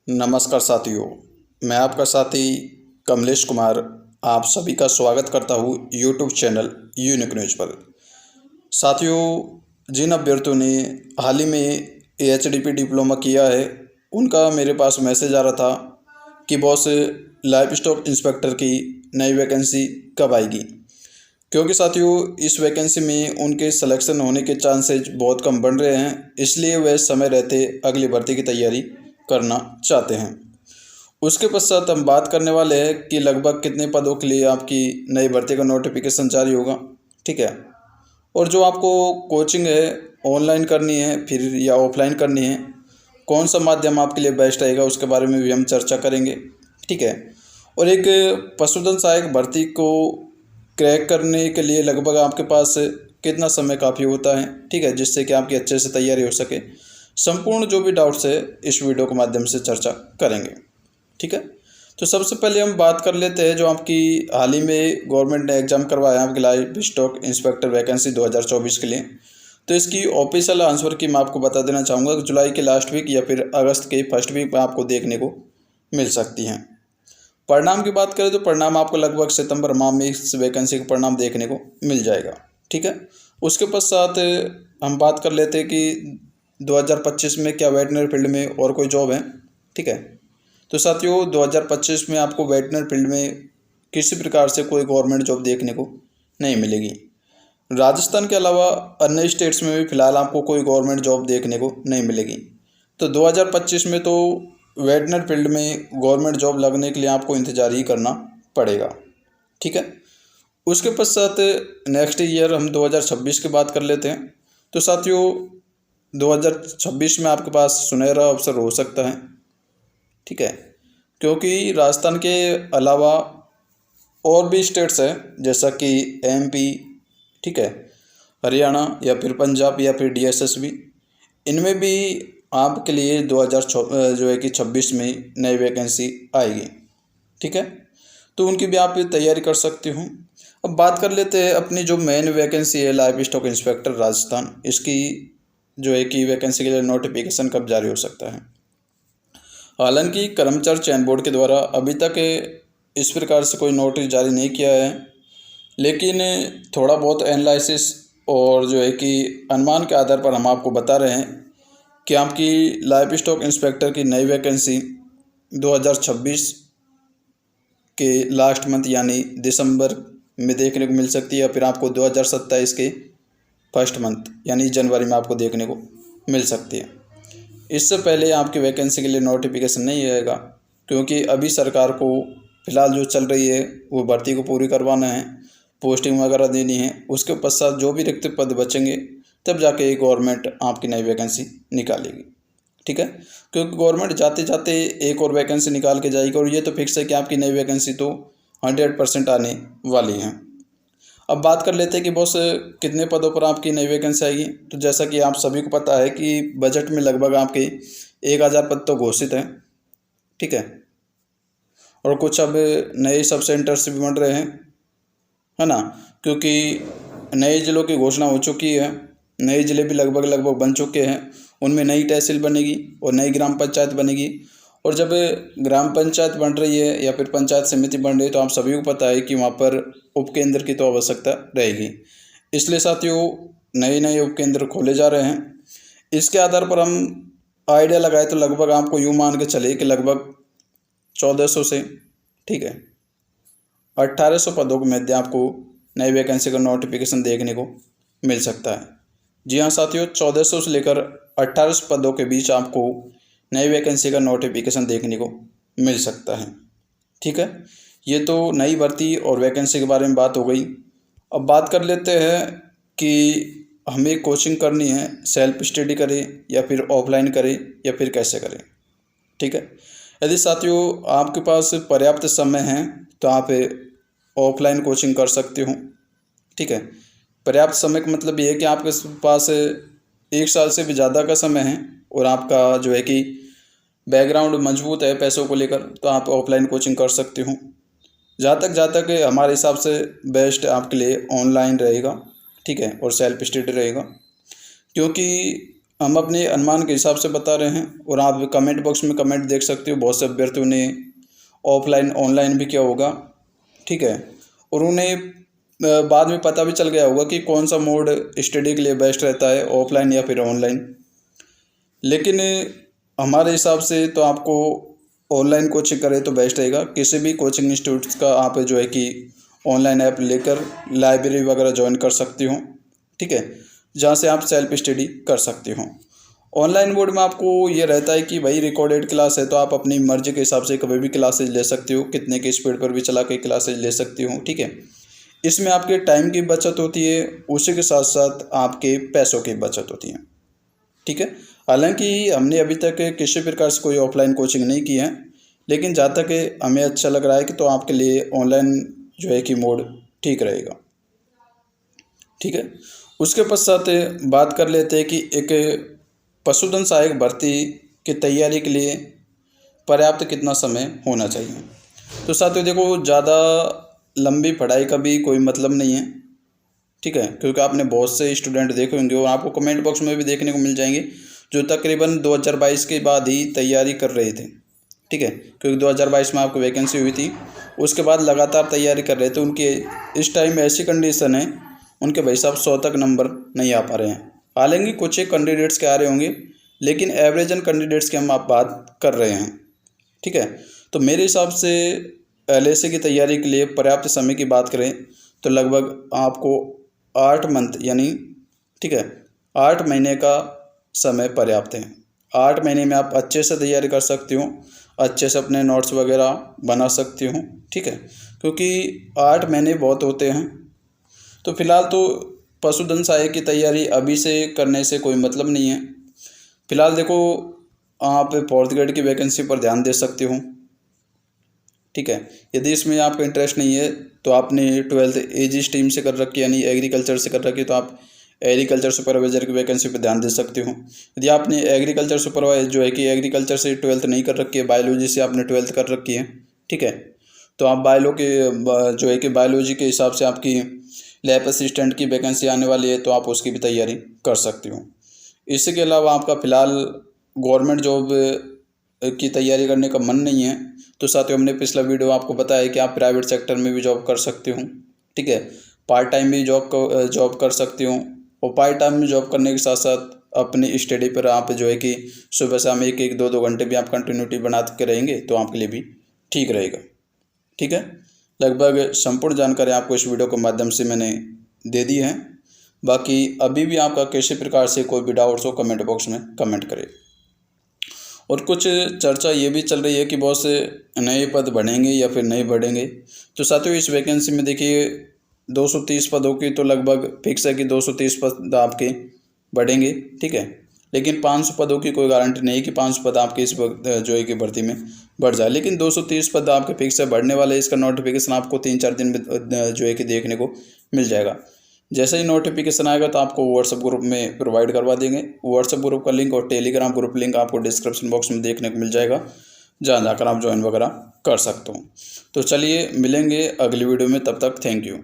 नमस्कार साथियों, मैं आपका साथी कमलेश कुमार आप सभी का स्वागत करता हूँ यूट्यूब चैनल यूनिक न्यूज पर। साथियों, जिन अभ्यर्थियों ने हाल ही में एचडीपी डिप्लोमा किया है, उनका मेरे पास मैसेज आ रहा था कि बॉस लाइव स्टॉक इंस्पेक्टर की नई वैकेंसी कब आएगी। क्योंकि साथियों, इस वैकेंसी में उनके सिलेक्शन होने के चांसेज बहुत कम बन रहे हैं, इसलिए वे समय रहते अगली भर्ती की तैयारी करना चाहते हैं। उसके पश्चात हम बात करने वाले हैं कि लगभग कितने पदों के लिए आपकी नई भर्ती का नोटिफिकेशन जारी होगा। ठीक है, और जो आपको कोचिंग है ऑनलाइन करनी है फिर या ऑफलाइन करनी है, कौन सा माध्यम आपके लिए बेस्ट रहेगा, उसके बारे में भी हम चर्चा करेंगे। ठीक है, और एक पशुधन सहायक भर्ती को क्रैक करने के लिए लगभग आपके पास कितना समय काफ़ी होता है, ठीक है, जिससे कि आपकी अच्छे से तैयारी हो सके। संपूर्ण जो भी डाउट्स है इस वीडियो के माध्यम से चर्चा करेंगे। ठीक है, तो सबसे पहले हम बात कर लेते हैं जो आपकी हाल ही में गवर्नमेंट ने एग्जाम करवाया आपके लाइव स्टॉक इंस्पेक्टर वैकेंसी 2024 के लिए। तो इसकी ऑफिशियल आंसर की मैं आपको बता देना चाहूँगा कि जुलाई के लास्ट वीक या फिर अगस्त के फर्स्ट वीक में आपको देखने को मिल सकती हैं। परिणाम की बात करें तो परिणाम आपको लगभग सितंबर माह में इस वैकेंसी का परिणाम देखने को मिल जाएगा। ठीक है, उसके पश्चात हम बात कर लेते हैं कि 2025 में क्या वेटनरी फील्ड में और कोई जॉब है। ठीक है, तो साथियों 2025 में आपको वेटनरी फील्ड में किसी प्रकार से कोई गवर्नमेंट जॉब देखने को नहीं मिलेगी। राजस्थान के अलावा अन्य स्टेट्स में भी फिलहाल आपको कोई गवर्नमेंट जॉब देखने को नहीं मिलेगी। तो 2025 में तो वेटनरी फील्ड में गवर्नमेंट जॉब लगने के लिए आपको इंतज़ार ही करना पड़ेगा। ठीक है, उसके पश्चात नेक्स्ट ईयर हम 2026 की बात कर लेते हैं। तो साथियों 2026 में आपके पास सुनहरा अवसर हो सकता है। ठीक है, क्योंकि राजस्थान के अलावा और भी स्टेट्स हैं जैसा कि एमपी, ठीक है, हरियाणा या फिर पंजाब या फिर डीएसएसबी, इनमें भी आपके लिए 2026 में नई वैकेंसी आएगी। ठीक है, तो उनकी भी आप तैयारी कर सकते हो। अब बात कर लेते हैं अपनी जो मेन वैकेंसी है लाइव स्टॉक इंस्पेक्टर राजस्थान, इसकी जो है कि वैकेंसी के लिए नोटिफिकेशन कब जारी हो सकता है। हालांकि कर्मचारी चयन बोर्ड के द्वारा अभी तक इस प्रकार से कोई नोटिस जारी नहीं किया है, लेकिन थोड़ा बहुत एनालिसिस और जो है कि अनुमान के आधार पर हम आपको बता रहे हैं कि आपकी लाइव स्टॉक इंस्पेक्टर की नई वैकेंसी 2026 के लास्ट मंथ यानी दिसंबर में देखने को मिल सकती है, या फिर आपको 2027 के फर्स्ट मंथ यानी जनवरी में आपको देखने को मिल सकती है। इससे पहले आपकी वैकेंसी के लिए नोटिफिकेशन नहीं आएगा, क्योंकि अभी सरकार को फ़िलहाल जो चल रही है वो भर्ती को पूरी करवाना है, पोस्टिंग वगैरह देनी है। उसके पश्चात जो भी रिक्त पद बचेंगे तब जाके गवर्नमेंट आपकी नई वैकेंसी निकालेगी। ठीक है, क्योंकि गवर्नमेंट जाते जाते एक और वैकेंसी निकाल के जाएगी, और ये तो फिक्स है कि आपकी नई वैकेंसी तो 100% आने वाली है। अब बात कर लेते हैं कि बॉस कितने पदों पर आपकी नई वैकेंसी आएगी। तो जैसा कि आप सभी को पता है कि बजट में लगभग आपके 1000 पद तो घोषित हैं। ठीक है, और कुछ अब नए सब सेंटर्स भी बन रहे हैं, है ना, क्योंकि नए ज़िलों की घोषणा हो चुकी है, नए ज़िले भी लगभग बन चुके हैं। उनमें नई तहसील बनेगी और नई ग्राम पंचायत बनेगी। और जब ग्राम पंचायत बन रही है या फिर पंचायत समिति बन रही है तो आप सभी को पता है कि वहाँ पर उपकेंद्र की तो आवश्यकता रहेगी। इसलिए साथियों नए नए उपकेंद्र खोले जा रहे हैं। इसके आधार पर हम आइडिया लगाए तो लगभग आपको यूँ मान के चले कि लगभग 1400 से, ठीक है, 1800 पदों के मध्य आपको नई वैकेंसी का नोटिफिकेशन देखने को मिल सकता है। जी हाँ साथियों, 1400 से लेकर 1800 पदों के बीच आपको नई वैकेंसी का नोटिफिकेशन देखने को मिल सकता है। ठीक है, ये तो नई भर्ती और वैकेंसी के बारे में बात हो गई। अब बात कर लेते हैं कि हमें कोचिंग करनी है, सेल्फ स्टडी करें या फिर ऑफलाइन करें या फिर कैसे करें। ठीक है, यदि साथियों आपके पास पर्याप्त समय है तो आप ऑफलाइन कोचिंग कर सकते हो। ठीक है, पर्याप्त समय का मतलब ये है कि आपके पास 1 साल से भी ज़्यादा का समय है और आपका जो है कि बैकग्राउंड मजबूत है पैसों को लेकर, तो आप ऑफलाइन कोचिंग कर सकते हो। जहाँ तक हमारे हिसाब से बेस्ट आपके लिए ऑनलाइन रहेगा। ठीक है, और सेल्फ स्टडी रहेगा, क्योंकि हम अपने अनुमान के हिसाब से बता रहे हैं। और आप कमेंट बॉक्स में कमेंट देख सकते हो, बहुत से अभ्यर्थियों ने ऑफलाइन ऑनलाइन भी किया होगा, ठीक है। और उन्हें बाद में पता भी चल गया होगा कि कौन सा मोड स्टडी के लिए बेस्ट रहता है, ऑफलाइन या फिर ऑनलाइन। लेकिन हमारे हिसाब से तो आपको ऑनलाइन कोचिंग करें तो बेस्ट रहेगा। किसी भी कोचिंग इंस्टीट्यूट का आप जो है कि ऑनलाइन ऐप लेकर लाइब्रेरी वगैरह ज्वाइन कर सकती हो, ठीक है, जहाँ से आप सेल्फ स्टडी कर सकती हो। ऑनलाइन मोड में आपको ये रहता है कि भाई रिकॉर्डेड क्लास है तो आप अपनी मर्जी के हिसाब से कभी भी क्लासेज ले सकती हो, कितने की स्पीड पर भी चला के क्लासेज ले सकती हो, ठीक है। इसमें आपके टाइम की बचत होती है, उसी के साथ साथ आपके पैसों की बचत होती है, ठीक है। हालांकि हमने अभी तक किसी प्रकार से कोई ऑफलाइन कोचिंग नहीं की है, लेकिन जहाँ तक हमें अच्छा लग रहा है कि तो आपके लिए ऑनलाइन जो है कि मोड ठीक रहेगा, ठीक है। उसके पश्चात बात कर लेते हैं कि एक पशुधन सहायक भर्ती की तैयारी के लिए पर्याप्त कितना समय होना चाहिए। तो साथियों देखो, ज़्यादा लंबी पढ़ाई का भी कोई मतलब नहीं है, ठीक है, क्योंकि आपने बहुत से स्टूडेंट देखे होंगे और आपको कमेंट बॉक्स में भी देखने को मिल जाएंगे जो तकरीबन 2022 के बाद ही तैयारी कर रहे थे, ठीक है, क्योंकि 2022 में आपको वैकेंसी हुई थी, उसके बाद लगातार तैयारी कर रहे थे। उनके इस टाइम ऐसी कंडीशन है, उनके भाई साहब 100 तक नंबर नहीं आ पा रहे हैं। हालांकि कुछ एक कैंडिडेट्स के आ रहे होंगे, लेकिन एवरेजन कैंडिडेट्स की हम आप बात कर रहे हैं, ठीक है। तो मेरे हिसाब से LAC की तैयारी के लिए पर्याप्त समय की बात करें तो लगभग आपको 8 मंथ यानी, ठीक है, 8 महीने का समय पर्याप्त है। 8 महीने में आप अच्छे से तैयारी कर सकती हो, अच्छे से अपने नोट्स वगैरह बना सकती हो, ठीक है, क्योंकि 8 महीने बहुत होते हैं। तो फिलहाल तो पशुधन सहायक की तैयारी अभी से करने से कोई मतलब नहीं है। फिलहाल देखो, आप 4th ग्रेड की वैकेंसी पर ध्यान दे सकते हो, ठीक है। यदि इसमें आपका इंटरेस्ट नहीं है तो आपने 12th AG स्ट्रीम से कर रखी है यानी एग्रीकल्चर से कर रखी है, तो आप एग्रीकल्चर सुपरवाइजर की वैकेंसी पर ध्यान दे सकते हो। यदि आपने एग्रीकल्चर सुपरवाइजर जो है कि एग्रीकल्चर से 12th नहीं कर रखी है, बायोलॉजी से आपने 12th कर रखी है, ठीक है, तो आप जो है कि बायोलॉजी के हिसाब से आपकी लैब असिस्टेंट की वैकेंसी आने वाली है, तो आप उसकी भी तैयारी कर सकती हो। इसके अलावा आपका फ़िलहाल गवर्नमेंट जॉब की तैयारी करने का मन नहीं है, तो साथियों हमने पिछला वीडियो आपको बताया कि आप प्राइवेट सेक्टर में भी जॉब कर सकते हो, ठीक है, पार्ट टाइम भी जॉब कर सकते हो। और पार्ट टाइम में जॉब करने के साथ साथ अपनी स्टडी पर आप जो है कि सुबह शाम 1-1, 2-2 घंटे भी आप कंटिन्यूटी बना के रहेंगे तो आपके लिए भी ठीक रहेगा, ठीक है। लगभग संपूर्ण जानकारी आपको इस वीडियो के माध्यम से मैंने दे दी है। बाकी अभी भी आपका किसी प्रकार से कोई भी डाउट्स हो कमेंट बॉक्स में कमेंट करें। और कुछ चर्चा ये भी चल रही है कि बहुत से नए पद बढ़ेंगे या फिर नहीं बढ़ेंगे। तो साथियों इस वैकेंसी में देखिए 230 पदों की तो लगभग फिक्स है कि 230 पद आपके बढ़ेंगे, ठीक है, लेकिन 500 पदों की कोई गारंटी नहीं कि 500 पद आपके इस वक्त जो है कि भर्ती में बढ़ जाए, लेकिन 230 पद आपके फिक्स है बढ़ने वाले। इसका नोटिफिकेशन आपको 3-4 दिन में जो है कि देखने को मिल जाएगा। जैसे ही नोटिफिकेशन आएगा तो आपको व्हाट्सएप ग्रुप में प्रोवाइड करवा देंगे। व्हाट्सएप ग्रुप का लिंक और टेलीग्राम ग्रुप लिंक आपको डिस्क्रिप्शन बॉक्स में देखने को मिल जाएगा, जहाँ जाकर आप ज्वाइन वगैरह कर सकते हो। तो चलिए मिलेंगे अगली वीडियो में, तब तक थैंक यू।